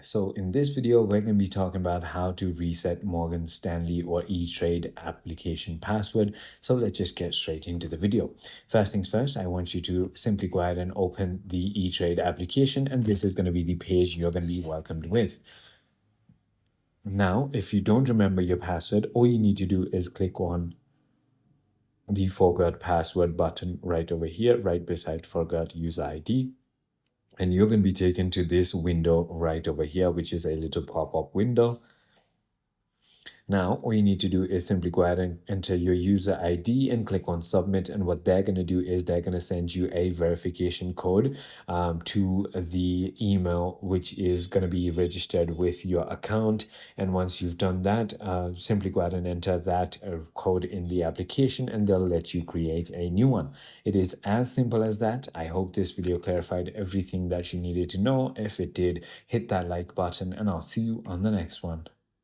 So in this video, we're going to be talking about how to reset Morgan Stanley or E-TRADE application password. So let's just get straight into the video. First things first, I want you to simply go ahead and open the E-TRADE application, and this is going to be the page you're going to be welcomed with. Now, if you don't remember your password, all you need to do is click on the forgot password button right over here, right beside forgot user ID. And you're going to be taken to this window right over here, which is a little pop-up window. Now, all you need to do is simply go ahead and enter your user ID and click on submit. And what they're going to do is they're going to send you a verification code to the email, which is going to be registered with your account. And once you've done that, simply go ahead and enter that code in the application, and they'll let you create a new one. It is as simple as that. I hope this video clarified everything that you needed to know. If it did, hit that like button, and I'll see you on the next one.